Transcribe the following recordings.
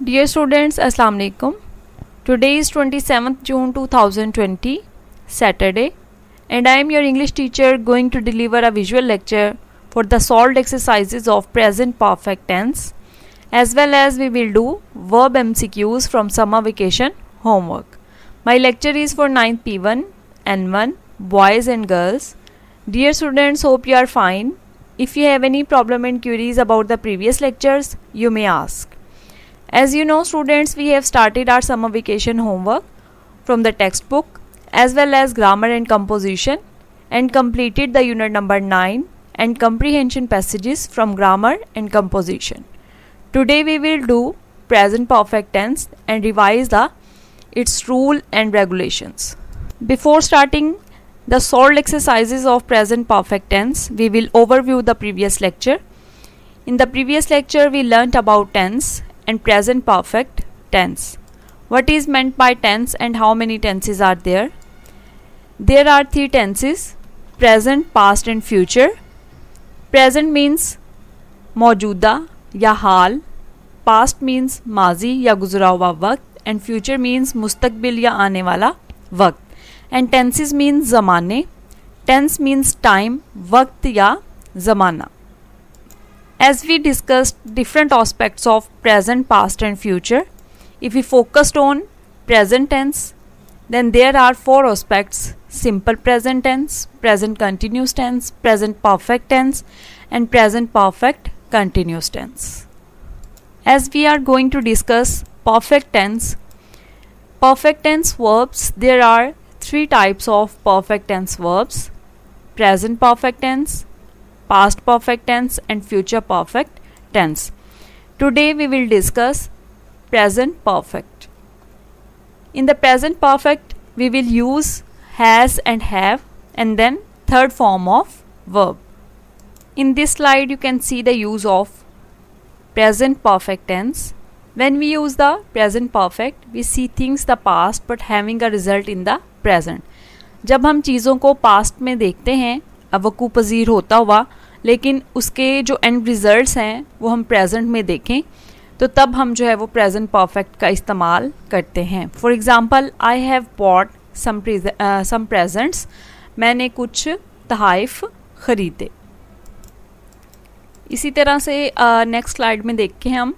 Dear students, Assalamu alaikum. Today is 27th June 2020, Saturday, and I am your English teacher going to deliver a visual lecture for the solved exercises of present perfect tense, as well as we will do verb MCQs from summer vacation homework. My lecture is for 9th P1, N1, boys and girls. Dear students, hope you are fine. If you have any problem and queries about the previous lectures, you may ask. As you know, students, we have started our summer vacation homework from the textbook as well as grammar and composition, and completed the unit number 9 and comprehension passages from grammar and composition. Today we will do present perfect tense and revise its rule and regulations. Before starting the solved exercises of present perfect tense, we will overview the previous lecture. In the previous lecture, we learnt about tense and present perfect tense. What is meant by tense and how many tenses are there? There are 3 tenses: present, past and future. Present means मौजूदा या हाल, past means माजी या गुजरा हुआ वक्त, and future means मुस्तकबिल या आने वाला वक्त. And tenses means ज़माने. Tense means time, वक्त या ज़माना. As we discussed different aspects of present, past and future, if we focused on present tense, then there are 4 aspects: simple present tense, present continuous tense, present perfect tense and present perfect continuous tense. As we are going to discuss perfect tense verbs, there are 3 types of perfect tense verbs: present perfect tense, past perfect tense and future perfect tense. Today we will discuss present perfect. In the present perfect, we will use has and have, and then third form of verb. In this slide you can see the use of present perfect tense. When we use the present perfect, we see things the past but having a result in the present. जब हम चीज़ों को past में देखते हैं वक़ू पज़ीर होता हुआ, लेकिन उसके जो एंड रिजल्ट्स हैं वो हम प्रेजेंट में देखें, तो तब हम जो है वो प्रेजेंट परफेक्ट का इस्तेमाल करते हैं. For example, I have bought some presents. मैंने कुछ तोहफ़े ख़रीदे. इसी तरह से नेक्स्ट स्लाइड में देख के हम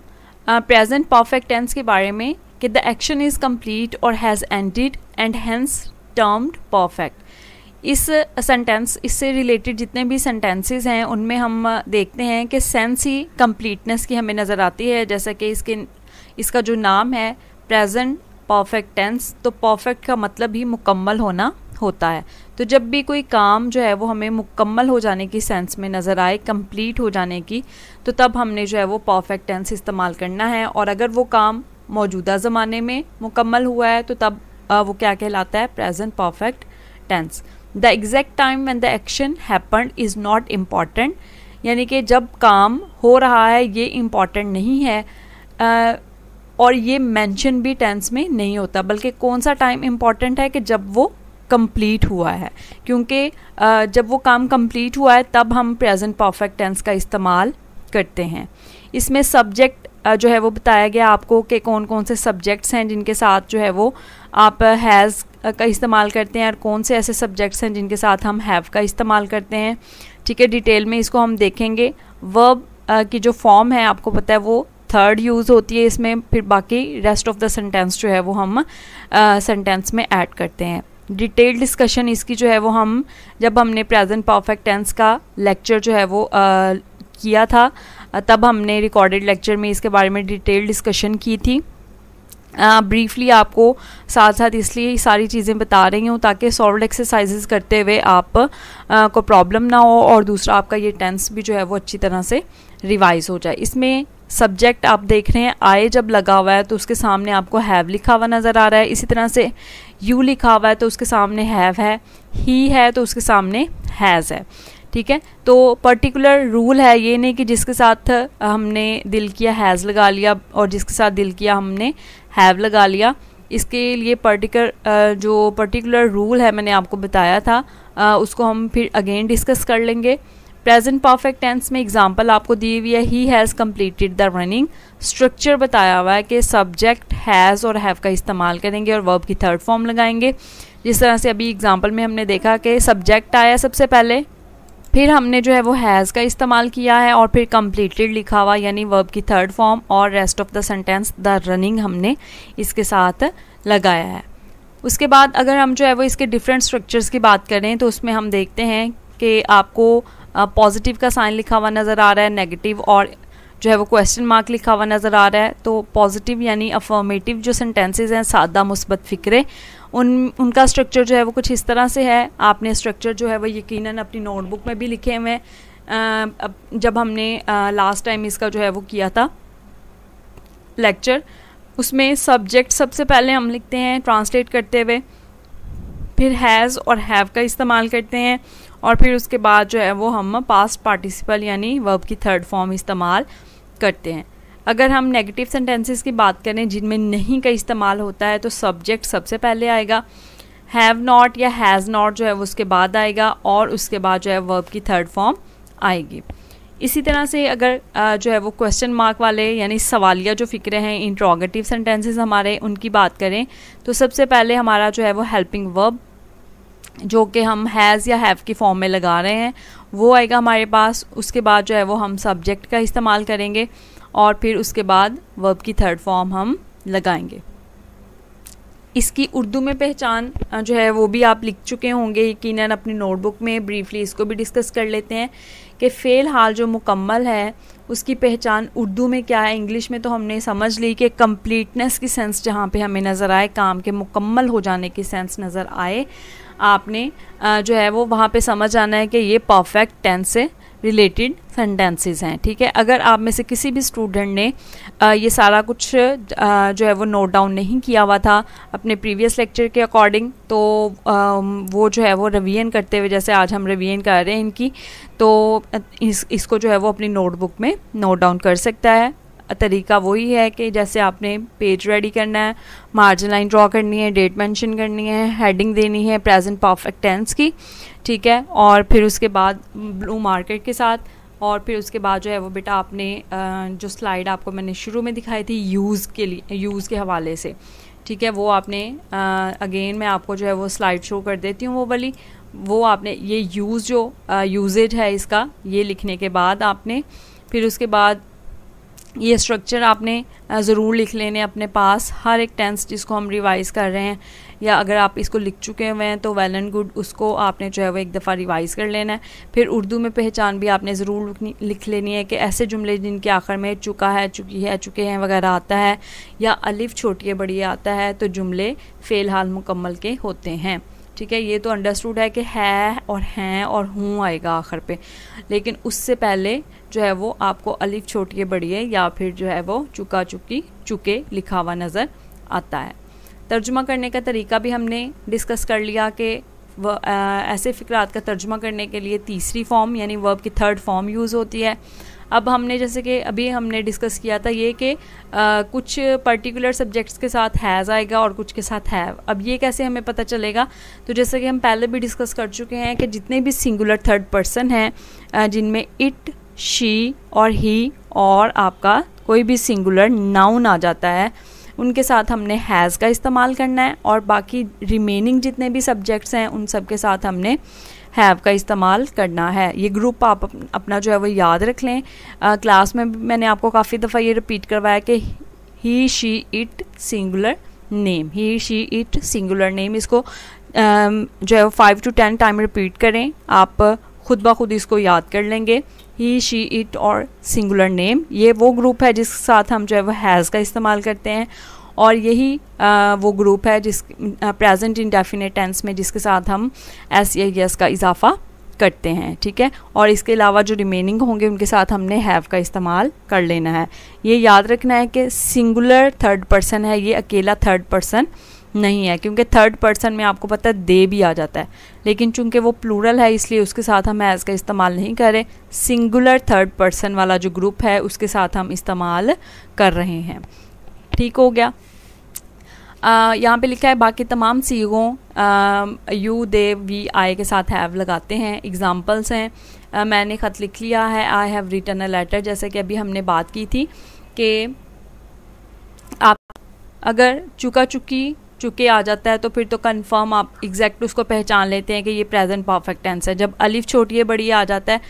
प्रेजेंट परफेक्ट टेंस के बारे में कि द एक्शन इज़ कंप्लीट और has ended and hence termed perfect. इस सेंटेंस, इससे रिलेटेड जितने भी सेंटेंसेस हैं उनमें हम देखते हैं कि सेंस ही कंप्लीटनेस की हमें नज़र आती है. जैसा कि इसका जो नाम है प्रेजेंट परफेक्ट टेंस, तो परफेक्ट का मतलब ही मुकम्मल होना होता है. तो जब भी कोई काम जो है वो हमें मुकम्मल हो जाने की सेंस में नज़र आए, कंप्लीट हो जाने की, तो तब हमने जो है वो परफेक्ट टेंस इस्तेमाल करना है. और अगर वो काम मौजूदा ज़माने में मुकम्मल हुआ है तो तब वो क्या कहलाता है? Present perfect tense. The exact time when the action happened is not important, यानी कि जब काम हो रहा है ये इम्पॉर्टेंट नहीं है, और ये मेंशन भी टेंस में नहीं होता, बल्कि कौन सा टाइम इम्पॉर्टेंट है कि जब वो कंप्लीट हुआ है. क्योंकि जब वो काम कंप्लीट हुआ है तब हम प्रेजेंट परफेक्ट टेंस का इस्तेमाल करते हैं. इसमें सब्जेक्ट जो है वो बताया गया आपको कि कौन कौन से सब्जेक्ट्स हैं जिनके साथ जो है वो आप हैज़ का इस्तेमाल करते हैं, और कौन से ऐसे सब्जेक्ट्स हैं जिनके साथ हम हैव का इस्तेमाल करते हैं. ठीक है, डिटेल में इसको हम देखेंगे. वर्ब की जो फॉर्म है आपको पता है वो थर्ड यूज़ होती है इसमें, फिर बाकी रेस्ट ऑफ द सेंटेंस जो है वो हम सेंटेंस में ऐड करते हैं. डिटेल डिस्कशन इसकी जो है वो हम जब हमने प्रेजेंट परफेक्ट टेंस का लेक्चर जो है वो किया था, तब हमने रिकॉर्डेड लेक्चर में इसके बारे में डिटेल डिस्कशन की थी. ब्रीफली आपको साथ साथ इसलिए सारी चीज़ें बता रही हूँ ताकि सॉल्व्ड एक्सरसाइजेज करते हुए आप को प्रॉब्लम ना हो, और दूसरा आपका ये टेंस भी जो है वो अच्छी तरह से रिवाइज हो जाए. इसमें सब्जेक्ट आप देख रहे हैं, आई जब लगा हुआ है तो उसके सामने आपको हैव लिखा हुआ नज़र आ रहा है. इसी तरह से यू लिखा हुआ है तो उसके सामने हैव है, ही है तो उसके सामने हैज़ है. ठीक है, तो पर्टिकुलर रूल है, ये नहीं कि जिसके साथ हमने दिल किया हैज़ लगा लिया और जिसके साथ दिल किया हमने हैव लगा लिया. इसके लिए पर्टिकुलर रूल है मैंने आपको बताया था, उसको हम फिर अगेन डिस्कस कर लेंगे. प्रेजेंट परफेक्ट टेंस में एग्जांपल आपको दी हुई है, he has completed the running. Structure बताया हुआ है कि सब्जेक्ट हैज़ और हैव का इस्तेमाल करेंगे और वर्ब की थर्ड फॉर्म लगाएंगे। जिस तरह से अभी एग्जांपल में हमने देखा कि सब्जेक्ट आया सबसे पहले, फिर हमने जो है वो हैज़ का इस्तेमाल किया है और फिर कंप्लीटेड लिखा हुआ यानी वर्ब की थर्ड फॉर्म, और rest of the sentence the running हमने इसके साथ लगाया है। उसके बाद अगर हम जो है वो इसके डिफरेंट स्ट्रक्चर्स की बात करें तो उसमें हम देखते हैं कि आपको पॉजिटिव का साइन लिखा हुआ नज़र आ रहा है, नेगेटिव और जो है वो क्वेश्चन मार्क लिखा हुआ नज़र आ रहा है। तो पॉजिटिव यानी अफर्मेटिव जो सेंटेंसेस हैं, सादा मुस्बत फ़िक्रे, उनका स्ट्रक्चर जो है वो कुछ इस तरह से है। आपने स्ट्रक्चर जो है वो यकीनन अपनी नोटबुक में भी लिखे हुए हैं। जब हमने लास्ट टाइम इसका जो है वो किया था लेक्चर, उसमें सब्जेक्ट सबसे पहले हम लिखते हैं ट्रांसलेट करते हुए, फिर हैज़ और हैव का इस्तेमाल करते हैं और फिर उसके बाद जो है वो हम पास्ट पार्टिसिपल यानी वर्ब की थर्ड फॉर्म इस्तेमाल करते हैं। अगर हम नेगेटिव सेंटेंसेस की बात करें जिनमें नहीं का इस्तेमाल होता है तो सब्जेक्ट सबसे पहले आएगा, हैव नॉट या हैज़ नॉट जो है वो उसके बाद आएगा और उसके बाद जो है वर्ब की थर्ड फॉर्म आएगी। इसी तरह से अगर जो है वो क्वेश्चन मार्क वाले यानी सवालिया जो फ़िक्रे हैं, इंट्रोगेटिव सेंटेंसेस हमारे, उनकी बात करें तो सबसे पहले हमारा जो है वो हेल्पिंग वर्ब जो कि हम हैज़ या हैव की फॉर्म में लगा रहे हैं वो आएगा हमारे पास। उसके बाद जो है वो हम सब्जेक्ट का इस्तेमाल करेंगे और फिर उसके बाद वर्ब की थर्ड फॉर्म हम लगाएंगे। इसकी उर्दू में पहचान जो है वो भी आप लिख चुके होंगे यकीनन अपनी नोटबुक में। ब्रीफली इसको भी डिस्कस कर लेते हैं कि फ़ेल हाल जो मुकम्मल है उसकी पहचान उर्दू में क्या है। इंग्लिश में तो हमने समझ ली कि कंप्लीटनेस की सेंस जहाँ पे हमें नज़र आए, काम के मुकम्मल हो जाने की सेंस नज़र आए, आपने जो है वो वहाँ पे समझ आना है कि ये परफेक्ट टेंस से रिलेटेड सेंटेंसेस हैं। ठीक है, अगर आप में से किसी भी स्टूडेंट ने ये सारा कुछ जो है वो नोट डाउन नहीं किया हुआ था अपने प्रीवियस लेक्चर के अकॉर्डिंग, तो वो जो है वो रिवीजन करते हुए, जैसे आज हम रिवीजन कर रहे हैं इनकी, तो इसको जो है वो अपनी नोटबुक में नोट डाउन कर सकता है। तरीका वही है कि जैसे आपने पेज रेडी करना है, मार्जिन लाइन ड्रॉ करनी है, डेट मेंशन करनी है, हेडिंग देनी है प्रेजेंट परफेक्ट टेंस की, ठीक है, और फिर उसके बाद ब्लू मार्कर के साथ, और फिर उसके बाद जो है वो बेटा आपने जो स्लाइड आपको मैंने शुरू में दिखाई थी यूज़ के लिए, यूज़ के हवाले से, ठीक है, वो आपने अगेन मैं आपको जो है वो स्लाइड शो कर देती हूँ वो वाली, वो आपने ये यूज़ जो यूजेज है इसका ये लिखने के बाद आपने फिर उसके बाद ये स्ट्रक्चर आपने ज़रूर लिख लेने अपने पास, हर एक टेंस जिसको हम रिवाइज़ कर रहे हैं, या अगर आप इसको लिख चुके हुए हैं तो वेल एंड गुड, उसको आपने जो है वो एक दफ़ा रिवाइज़ कर लेना है। फिर उर्दू में पहचान भी आपने ज़रूर लिख लेनी है कि ऐसे जुमले जिनके आखिर में चुका है, चुकी है, चुके हैं वगैरह आता है, या अलिफ छोटी है बड़ी आता है, तो जुमले फ़ेल हाल मुकम्मल के होते हैं। ठीक है, ये तो अंडरस्टूड है कि है और हैं और हूँ आएगा आखिर पे, लेकिन उससे पहले जो है वो आपको अलिफ छोटी है बड़ी है या फिर जो है वो चुका, चुकी, चुके लिखा हुआ नज़र आता है। तर्जुमा करने का तरीका भी हमने डिस्कस कर लिया कि ऐसे फ़िक्रात का तर्जुमा करने के लिए तीसरी फॉर्म यानी वर्ब की थर्ड फॉर्म यूज़ होती है। अब हमने जैसे कि अभी हमने डिस्कस किया था ये कि कुछ पर्टिकुलर सब्जेक्ट्स के साथ हैज़ आएगा और कुछ के साथ हैव। अब ये कैसे हमें पता चलेगा, तो जैसे कि हम पहले भी डिस्कस कर चुके हैं कि जितने भी सिंगुलर थर्ड पर्सन हैं जिनमें इट, शी और ही और आपका कोई भी सिंगुलर नाउन आ जाता है, उनके साथ हमने हैज़ का इस्तेमाल करना है, और बाकी रिमेनिंग जितने भी सब्जेक्ट्स हैं उन सब के साथ हमने हैव का इस्तेमाल करना है। ये ग्रुप आप अपना जो है वो याद रख लें। क्लास में मैंने आपको काफ़ी दफ़ा ये रिपीट करवाया कि he, she, it singular name, he, she, it singular name, इसको जो है 5 to 10 टाइम रिपीट करें, आप खुद ब खुद इसको याद कर लेंगे। ही, शी, इट और सिंगुलर नेम, ये वो ग्रुप है जिसके साथ हम जो है वो हैज़ का इस्तेमाल करते हैं, और यही वो ग्रुप है जिस प्रेजेंट इंडेफिनिट टेंस में जिसके साथ हम एस या यस का इजाफा करते हैं। ठीक है, और इसके अलावा जो रिमेनिंग होंगे उनके साथ हमने हैव का इस्तेमाल कर लेना है। ये याद रखना है कि सिंगुलर थर्ड पर्सन है, ये अकेला थर्ड पर्सन नहीं है, क्योंकि थर्ड पर्सन में आपको पता है दे भी आ जाता है, लेकिन चूंकि वो प्लूरल है इसलिए उसके साथ हम हैज़ का इस्तेमाल नहीं कर रहे। सिंगुलर थर्ड पर्सन वाला जो ग्रुप है उसके साथ हम इस्तेमाल कर रहे हैं। ठीक हो गया। यहाँ पे लिखा है बाकी तमाम सीगों यू दे वी आई के साथ हैव लगाते हैं। एग्जाम्पल्स हैं मैंने ख़त लिख लिया है, I have written a letter, जैसे कि अभी हमने बात की थी कि आप अगर चुके आ जाता है तो फिर तो कंफर्म आप एग्जैक्ट उसको पहचान लेते हैं कि ये प्रेजेंट परफेक्ट टेंस है। जब अलिफ छोटी बड़ी आ जाता है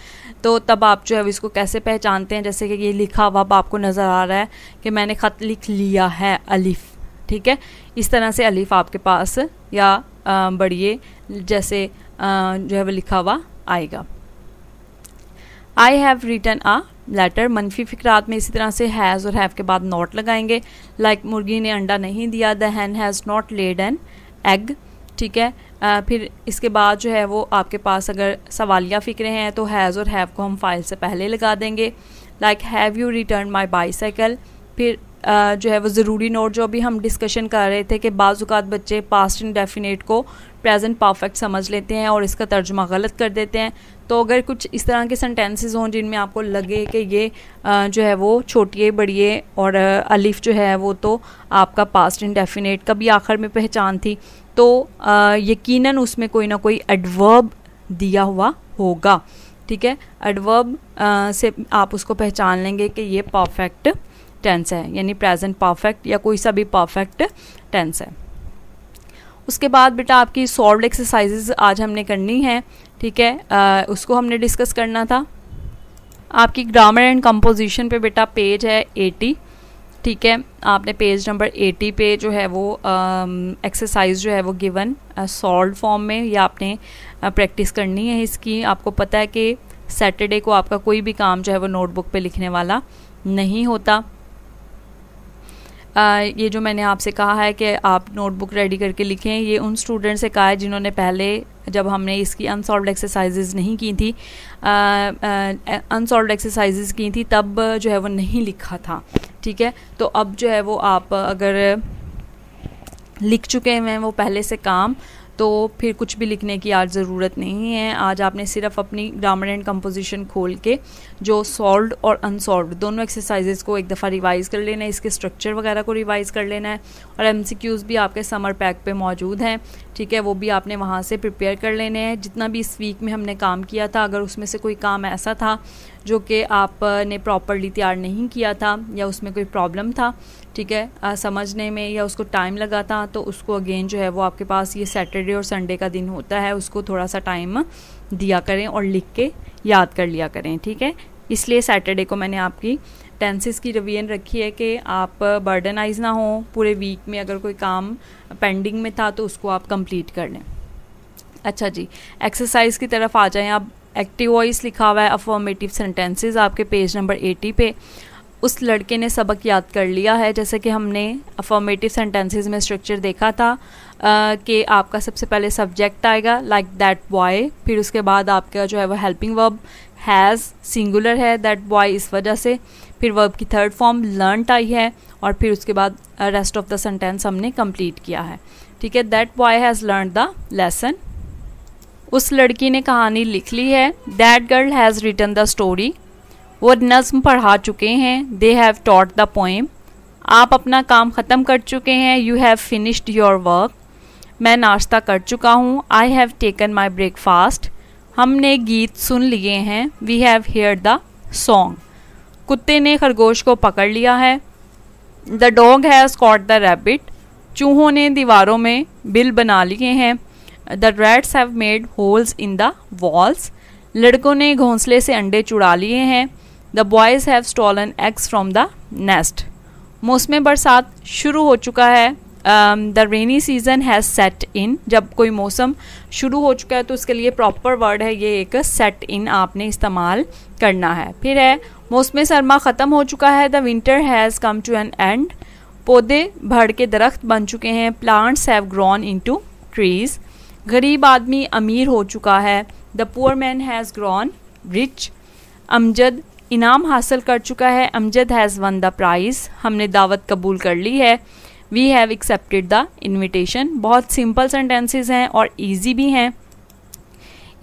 तो तब आप जो है इसको कैसे पहचानते हैं, जैसे कि ये लिखा हुआ अब आपको नज़र आ रहा है कि मैंने ख़त लिख लिया है अलिफ, ठीक है। इस तरह से अलिफ आपके पास या बढ़िए जैसे जो है वो लिखा हुआ आएगा। I have written a letter, मनफी फिक्रात में इसी तरह से हैज़ और हैव के बाद नॉट लगाएंगे। लाइक मुर्गी ने अंडा नहीं दिया, the hen has not laid an egg, ठीक है। फिर इसके बाद जो है वो आपके पास अगर सवालिया फ़िक्रे हैं तो हैज़ और हैव को हम फाइल से पहले लगा देंगे। Like have you return my bicycle. फिर जो है वो ज़रूरी नोट जो अभी हम डिस्कशन कर रहे थे कि बाज़ औक़ात बच्चे पास्ट इंडेफिनिट को प्रेजेंट परफेक्ट समझ लेते हैं और इसका तर्जुमा गलत कर देते हैं। तो अगर कुछ इस तरह के सेंटेंसेस हों जिनमें आपको लगे कि ये जो है वो छोटी बड़ी और अलिफ जो है वो तो आपका पास्ट इंडेफिनिट कभी आखिर में पहचान थी, तो यकीनन उसमें कोई ना कोई एडवर्ब दिया हुआ होगा, ठीक है। एडवर्ब से आप उसको पहचान लेंगे कि ये परफेक्ट टेंस है, यानी प्रेजेंट परफेक्ट या कोई सा भी परफेक्ट टेंस है। उसके बाद बेटा आपकी सॉल्व्ड एक्सरसाइजेज आज हमने करनी है, ठीक है। उसको हमने डिस्कस करना था। आपकी ग्रामर एंड कंपोजिशन पे बेटा पेज है 80, ठीक है। आपने पेज नंबर 80 पे जो है वो एक्सरसाइज जो है वो गिवन सॉल्व फॉर्म में या आपने प्रैक्टिस करनी है इसकी। आपको पता है कि सैटरडे को आपका कोई भी काम जो है वो नोटबुक पे लिखने वाला नहीं होता। ये जो मैंने आपसे कहा है कि आप नोटबुक रेडी करके लिखें, ये उन स्टूडेंट से कहा है जिन्होंने पहले जब हमने इसकी अनसॉल्व्ड एक्सरसाइजेज नहीं की थी, अनसॉल्व्ड एक्सरसाइजेज की थी तब जो है वो नहीं लिखा था, ठीक है। तो अब जो है वो आप अगर लिख चुके हैं वो पहले से काम, तो फिर कुछ भी लिखने की आज ज़रूरत नहीं है। आज आपने सिर्फ अपनी ग्रामर एंड कंपोजिशन खोल के जो सॉल्व्ड और अनसॉल्व्ड दोनों एक्सरसाइजेज को एक दफ़ा रिवाइज़ कर लेना है, इसके स्ट्रक्चर वगैरह को रिवाइज़ कर लेना है, और एमसीक्यूज़ भी आपके समर पैक पे मौजूद हैं, ठीक है। वो भी आपने वहाँ से प्रिपेयर कर लेने हैं। जितना भी इस वीक में हमने काम किया था, अगर उसमें से कोई काम ऐसा था जो कि आपने प्रॉपरली तैयार नहीं किया था या उसमें कोई प्रॉब्लम था, ठीक है, समझने में या उसको टाइम लगा था, तो उसको अगेन जो है वो आपके पास ये सैटरडे और संडे का दिन होता है, उसको थोड़ा सा टाइम दिया करें और लिख के याद कर लिया करें, ठीक है। इसलिए सैटरडे को मैंने आपकी टेंसेस की रिवीजन रखी है कि आप बर्डनाइज ना हो, पूरे वीक में अगर कोई काम पेंडिंग में था तो उसको आप कंप्लीट कर लें। अच्छा जी, एक्सरसाइज की तरफ आ जाएं। अब एक्टिव वॉइस लिखा हुआ है अफर्मेटिव सेंटेंसेस आपके पेज नंबर 80 पे। उस लड़के ने सबक याद कर लिया है, जैसे कि हमने अफर्मेटिव सेंटेंसेस में स्ट्रक्चर देखा था कि आपका सबसे पहले सब्जेक्ट आएगा लाइक दैट बॉय, फिर उसके बाद आपका जो है वो हेल्पिंग वर्ब हैज़ सिंगुलर है दैट बॉय इस वजह से, फिर वर्ब की थर्ड फॉर्म लर्नट आई है, और फिर उसके बाद रेस्ट ऑफ द सेंटेंस हमने कंप्लीट किया है, ठीक है। That boy has learn the lesson, उस लड़की ने कहानी लिख ली है। That girl has written the story, वो नज़्म पढ़ा चुके हैं। They have taught the poem, आप अपना काम ख़त्म कर चुके हैं। You have finished your work, मैं नाश्ता कर चुका हूँ। I have taken my breakfast, हमने गीत सुन लिए हैं। We have heard the song, कुत्ते ने खरगोश को पकड़ लिया है। The dog has caught the rabbit, चूहों ने दीवारों में बिल बना लिए हैं। The rats have made holes in the walls, लड़कों ने घोंसले से अंडे चुरा लिए हैं। The boys have stolen eggs from the nest, मौसम बरसात शुरू हो चुका है। The rainy season has set in, जब कोई मौसम शुरू हो चुका है तो उसके लिए प्रॉपर वर्ड है ये एक सेट इन आपने इस्तेमाल करना है। फिर है मौसम सरमा ख़त्म हो चुका है। The winter has come to an end, पौधे बढ़ के दरख्त बन चुके हैं। Plants have grown into trees, गरीब आदमी अमीर हो चुका है। The poor man has grown rich, Amjad इनाम हासिल कर चुका है। Amjad has won the prize, हमने दावत कबूल कर ली है। We have accepted the invitation. बहुत सिंपल सेंटेंसेस हैं और इजी भी हैं,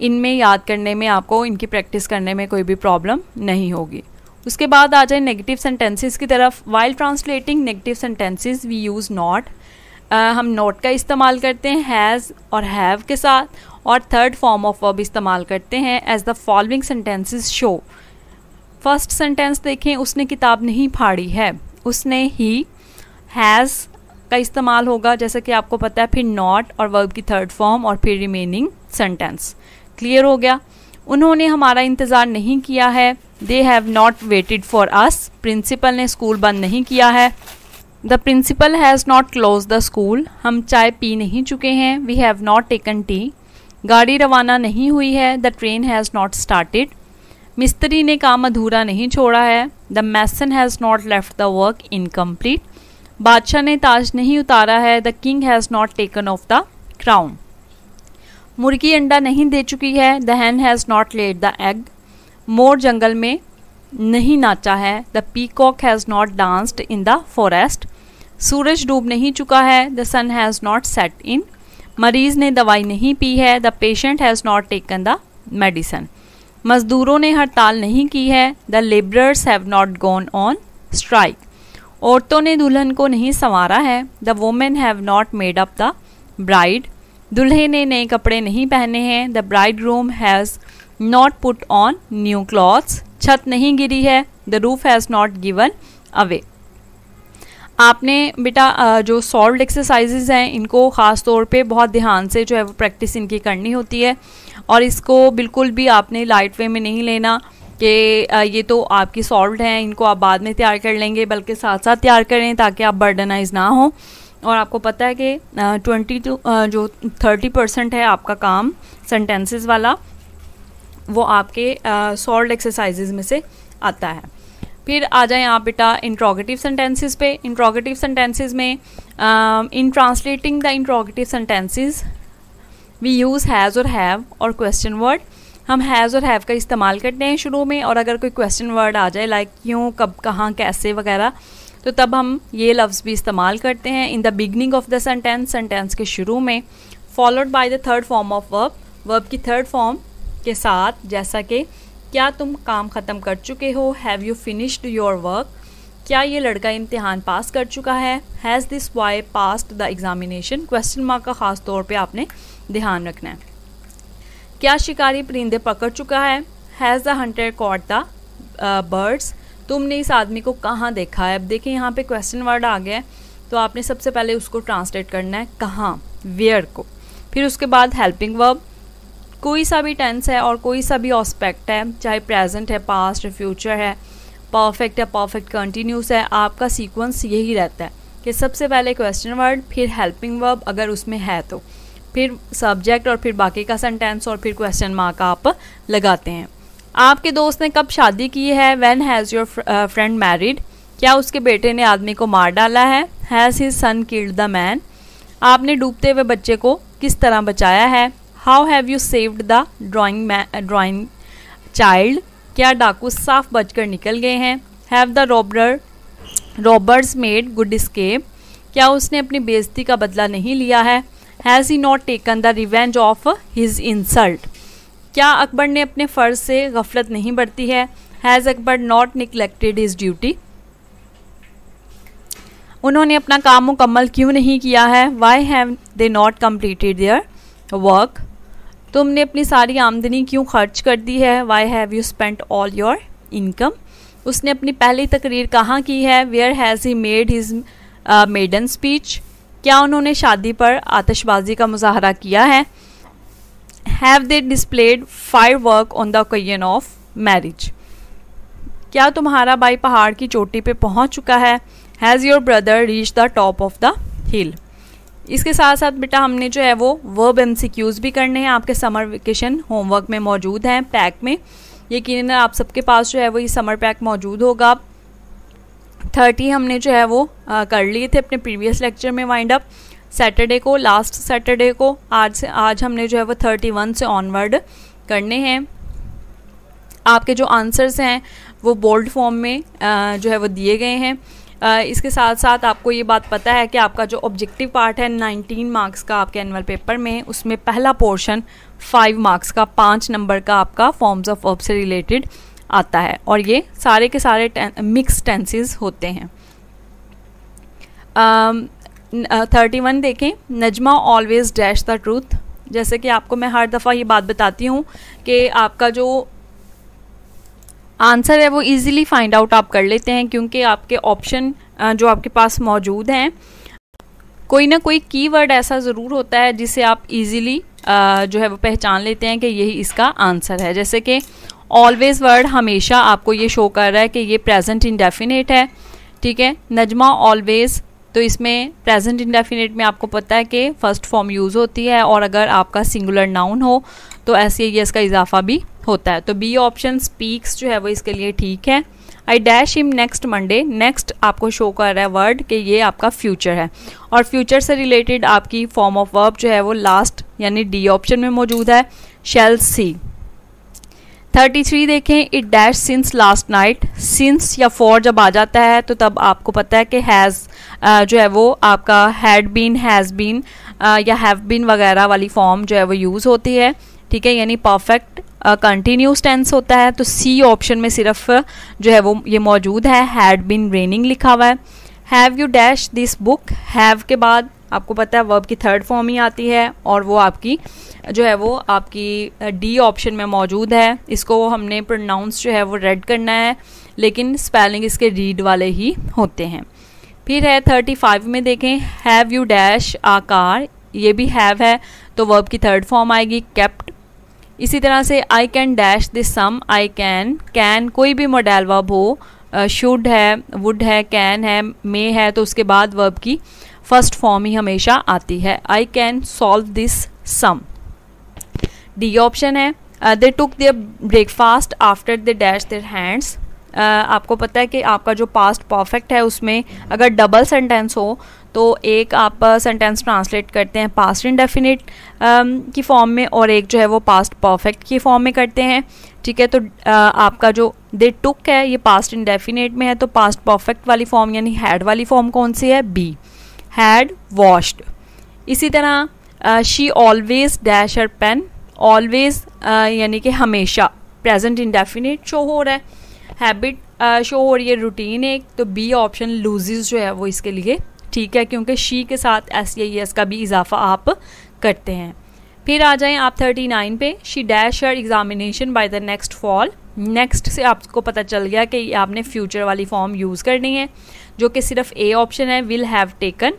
इनमें याद करने में आपको इनकी प्रैक्टिस करने में कोई भी प्रॉब्लम नहीं होगी। उसके बाद आ जाए नेगेटिव सेंटेंसेस की तरफ। While translating negative sentences we use not, हम नॉट का इस्तेमाल करते हैं हैज़ और हैव के साथ, और थर्ड फॉर्म ऑफ वर्ब इस्तेमाल करते हैं as the following sentences show. First sentence देखें, उसने किताब नहीं फाड़ी है, उसने ही हैज़ का इस्तेमाल होगा जैसा कि आपको पता है, फिर नॉट और वर्ब की थर्ड फॉर्म और फिर रिमेनिंग सेंटेंस। क्लियर हो गया। उन्होंने हमारा इंतज़ार नहीं किया है, they have not waited for us, principal ने स्कूल बंद नहीं किया है, the principal has not close the school, हम चाय पी नहीं चुके हैं, we have not taken tea, गाड़ी रवाना नहीं हुई है, the train has not started, मिस्त्री ने काम अधूरा नहीं छोड़ा है, the mason has not left the work incomplete, बादशाह ने ताज नहीं उतारा है, the king has not taken off the crown, मुर्गी अंडा नहीं दे चुकी है, the hen has not laid the egg, मोर जंगल में नहीं नाचा है, the peacock has not danced in the forest, सूरज डूब नहीं चुका है, the sun has not set in, मरीज ने दवाई नहीं पी है, the patient has not taken the medicine, मजदूरों ने हड़ताल नहीं की है, the labourers have not gone on strike, औरतों ने दुल्हन को नहीं संवारा है, the women have not made up the bride, दूल्हे ने नए कपड़े नहीं पहने हैं, the bride room has not put on new clothes, छत नहीं गिरी है, the roof has not given away. आपने बेटा जो सॉल्व्ड एक्सरसाइजेज हैं इनको ख़ास तौर पे बहुत ध्यान से जो है वो प्रैक्टिस इनकी करनी होती है, और इसको बिल्कुल भी आपने लाइट वे में नहीं लेना कि ये तो आपकी सॉल्व्ड हैं, इनको आप बाद में तैयार कर लेंगे, बल्कि साथ साथ तैयार करें ताकि आप बर्डनाइज ना हो। और आपको पता है कि 30% है आपका काम सेंटेंसेस वाला, वो आपके सॉल्व्ड एक्सरसाइजेज में से आता है। फिर आ जाएं आप बेटा इंट्रोगेटिव सेंटेंसेस पे। इंट्रोगेटिव सेंटेंसेस में in translating the interrogative sentences we use has और हैव और क्वेश्चन वर्ड। हम हैज़ और हैव का इस्तेमाल करते हैं शुरू में, और अगर कोई क्वेश्चन वर्ड आ जाए लाइक क्यों, कब, कहाँ, कैसे वगैरह, तो तब हम ये लफ्ज़ भी इस्तेमाल करते हैं in the beginning of the sentence, sentence के शुरू में, followed by the third form of verb, verb की थर्ड फॉर्म के साथ, जैसा कि क्या तुम काम ख़त्म कर चुके हो, have you finished your work, क्या ये लड़का इम्तिहान पास कर चुका है, has this boy passed the examination, question mark का ख़ास तौर पे आपने ध्यान रखना है। क्या शिकारी परिंदे पकड़ चुका है, has the Hunter caught the birds, तुमने इस आदमी को कहाँ देखा है। अब देखिए यहाँ पे क्वेश्चन वर्ड आ गया है, तो आपने सबसे पहले उसको ट्रांसलेट करना है कहाँ, वेयर को, फिर उसके बाद हेल्पिंग वर्ब, कोई सा भी टेंस है और कोई सा भी ऑस्पेक्ट है, चाहे प्रेजेंट है, पास्ट है, फ्यूचर है, परफेक्ट है, परफेक्ट कंटिन्यूस है, आपका सीक्वेंस यही रहता है कि सबसे पहले क्वेश्चन वर्ड, फिर हेल्पिंग वर्ब अगर उसमें है तो, फिर सब्जेक्ट और फिर बाकी का सेंटेंस और फिर क्वेश्चन मार्क आप लगाते हैं। आपके दोस्त ने कब शादी की है, when has your friend married, क्या उसके बेटे ने आदमी को मार डाला है, has his son killed the man, आपने डूबते हुए बच्चे को किस तरह बचाया है, how have you saved the drawing child, क्या डाकू साफ बचकर निकल गए हैं, have the robbers made good escape, क्या उसने अपनी बेइज्जती का बदला नहीं लिया है, has he not taken the revenge of his insult, क्या अकबर ने अपने फ़र्ज से गफलत नहीं बरती है, has Akbar not neglected his duty, उन्होंने अपना काम मुकम्मल क्यों नहीं किया है, why have they not completed their work, तुमने अपनी सारी आमदनी क्यों खर्च कर दी है, why have you spent all your income, उसने अपनी पहली तकरीर कहाँ की है, where has he made his maiden speech, क्या उन्होंने शादी पर आतिशबाजी का मुजाहरा किया है, have they displayed firework on the occasion of marriage, क्या तुम्हारा भाई पहाड़ की चोटी पे पहुंच चुका है, has your brother reach the top of the हिल। इसके साथ साथ बेटा हमने जो है वो वर्ब MCQs भी करने हैं, आपके समर वेकेशन होमवर्क में मौजूद हैं पैक में, यकीनन आप सबके पास जो है वो ये समर पैक मौजूद होगा। 30 हमने जो है वो कर लिए थे अपने प्रीवियस लेक्चर में वाइंड अप, सैटरडे को, लास्ट सैटरडे को, आज हमने जो है वो 31 से ऑनवर्ड करने हैं। आपके जो आंसर्स हैं वो बोल्ड फॉर्म में जो है वो दिए गए हैं। इसके साथ साथ आपको ये बात पता है कि आपका जो ऑब्जेक्टिव पार्ट है 19 मार्क्स का आपके एनुअल पेपर में, उसमें पहला पोर्शन 5 मार्क्स का 5 नंबर का आपका फॉर्म्स ऑफ वर्ब से रिलेटेड आता है, और ये सारे के सारे मिक्स टेंसेस होते हैं। 31 देखें, Najma always dash the truth. जैसे कि आपको मैं हर दफ़ा ये बात बताती हूँ कि आपका जो आंसर है वो इजीली फाइंड आउट आप कर लेते हैं, क्योंकि आपके ऑप्शन जो आपके पास मौजूद हैं, कोई ना कोई कीवर्ड ऐसा ज़रूर होता है जिसे आप इजीली जो है वो पहचान लेते हैं कि यही इसका आंसर है। जैसे कि ऑलवेज वर्ड हमेशा आपको ये शो कर रहा है कि ये प्रेजेंट इंडेफिनेट है, ठीक है। नजमा ऑलवेज, तो इसमें प्रेजेंट इंडेफिनेट में आपको पता है कि फर्स्ट फॉर्म यूज़ होती है, और अगर आपका सिंगुलर नाउन हो तो ऐसे ही इसका इजाफा भी होता है। तो बी ऑप्शन स्पीक्स जो है वो इसके लिए ठीक है। I dash him next Monday, next आपको शो कर रहा है वर्ड कि ये आपका फ्यूचर है, और फ्यूचर से रिलेटेड आपकी फॉर्म ऑफ वर्ब जो है वो लास्ट यानी डी ऑप्शन में मौजूद है, शैल सी। 33 देखें, it dash since last night. Since या फॉर जब आ जाता है तो तब आपको पता है कि हैज़ जो है वो आपका हैड बीन, हैज़ बीन या हैव बीन वगैरह वाली फॉर्म जो है वो यूज़ होती है, ठीक है, यानी परफेक्ट कंटिन्यूस टेंस होता है। तो सी ऑप्शन में सिर्फ जो है वो ये मौजूद है, हैड बीन रेनिंग लिखा हुआ है। Have you dash this book, have के बाद आपको पता है वर्ब की थर्ड फॉर्म ही आती है, और वो आपकी जो है वो आपकी डी ऑप्शन में मौजूद है। इसको हमने प्रोनाउंस जो है वो रेड करना है, लेकिन स्पेलिंग इसके रीड वाले ही होते हैं। फिर है 35 में देखें, have you dash a car, ये भी हैव है तो वर्ब की थर्ड फॉर्म आएगी, केप्ट। इसी तरह से I can dash this sum, I can कोई भी मॉडल वर्ब हो, शुड है, वुड है, कैन है, मे है, तो उसके बाद वर्ब की फर्स्ट फॉर्म ही हमेशा आती है। I can solve this sum, D option है। They took their breakfast after they dash their hands. आपको पता है कि आपका जो पास्ट परफेक्ट है उसमें अगर डबल सेंटेंस हो तो एक आप सेंटेंस ट्रांसलेट करते हैं पास्ट इंडेफिनिट की फॉर्म में, और एक जो है वो पास्ट परफेक्ट की फॉर्म में करते हैं, ठीक है। तो आपका जो दे टुक है ये पास्ट इंडेफिनिट में है, तो पास्ट परफेक्ट वाली फॉर्म यानी हैड वाली फॉर्म कौन सी है, बी, हैड वॉश्ड। इसी तरह she always dash her pen, always यानी कि हमेशा प्रेजेंट इंडेफिनिट शो हो रहा है, हैबिट शो हो रही है, रूटीन एक, तो बी ऑप्शन लूजेस जो है वो इसके लिए ठीक है, क्योंकि शी के साथ एस या एस का भी इजाफा आप करते हैं। फिर आ जाएं आप 39 पे, she dash her examination by the next fall. Next से आपको पता चल गया कि आपने फ्यूचर वाली फॉर्म यूज़ करनी है, जो कि सिर्फ ए ऑप्शन है, विल हैव टेकन।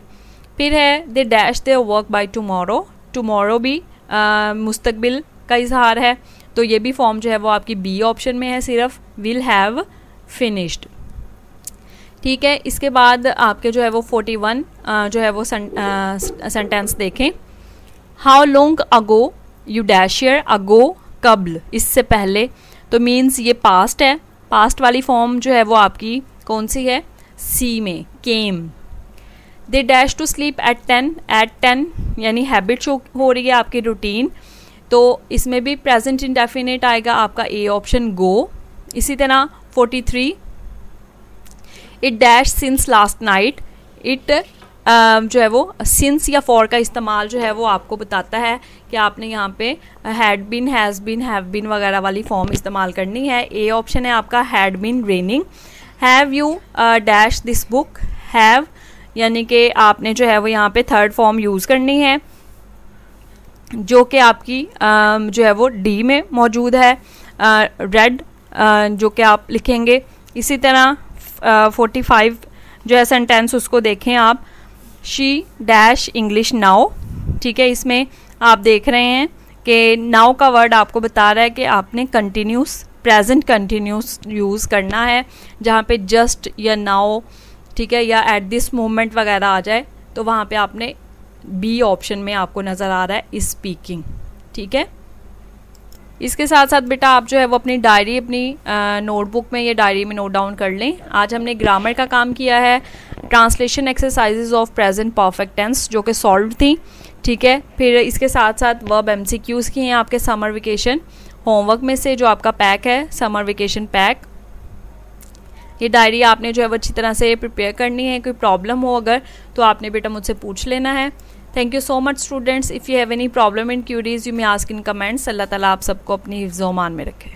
फिर है दे dash their work by tomorrow, tomorrow भी मुस्तकबिल का इजहार है, तो ये भी फॉर्म जो है वो आपकी बी ऑप्शन में है, सिर्फ विल हैव फिनिश्ड, ठीक है। इसके बाद आपके जो है वो 41 जो है वो सेंटेंस देखें, how long ago you dash here, ago कब्ल, इससे पहले, तो मीन्स ये पास्ट है, पास्ट वाली फॉर्म जो है वो आपकी कौन सी है, सी में, came. They dash to sleep at 10, at 10 यानी हैबिट शो हो रही है आपकी रूटीन, तो इसमें भी प्रेजेंट इंडेफिनिट आएगा आपका ए ऑप्शन, गो। इसी तरह 43, it dash since last night, it जो है वो सिंस या फॉर का इस्तेमाल जो है वो आपको बताता है कि आपने यहाँ पे had been, has been, have been वगैरह वाली फॉर्म इस्तेमाल करनी है। ए ऑप्शन है आपका had been raining. Have you dash this book, have यानी कि आपने जो है वो यहाँ पे थर्ड फॉर्म यूज़ करनी है, जो कि आपकी जो है वो डी में मौजूद है, रेड जो कि आप लिखेंगे। इसी तरह 45 जो है सेंटेंस उसको देखें आप, शी डैश इंग्लिश नाउ, ठीक है। इसमें आप देख रहे हैं कि नाउ का वर्ड आपको बता रहा है कि आपने कंटिन्यूस, प्रेजेंट कंटिन्यूस यूज़ करना है, जहाँ पे जस्ट या नाउ, ठीक है, या एट दिस मोमेंट वगैरह आ जाए तो वहाँ पे आपने बी ऑप्शन में आपको नज़र आ रहा है इज स्पीकिंग, ठीक है। इसके साथ साथ बेटा आप जो है वो अपनी डायरी, अपनी नोटबुक में, ये डायरी में नोट डाउन कर लें। आज हमने ग्रामर का काम किया है, translation exercises of present perfect tense जो कि सॉल्व थी, ठीक है। फिर इसके साथ साथ वर्ब एमसीक्यूज़ की हैं आपके समर वेकेशन होमवर्क में से, जो आपका पैक है समर वेकेशन पैक। ये डायरी आपने जो है वो अच्छी तरह से प्रिपेयर करनी है, कोई प्रॉब्लम हो अगर तो आपने बेटा मुझसे पूछ लेना है। Thank you so much students. If you have any problem in queries you may ask in comments. Allah ताला आप सबको अपनी हिफ्ज़-ओ-अमान में रखे।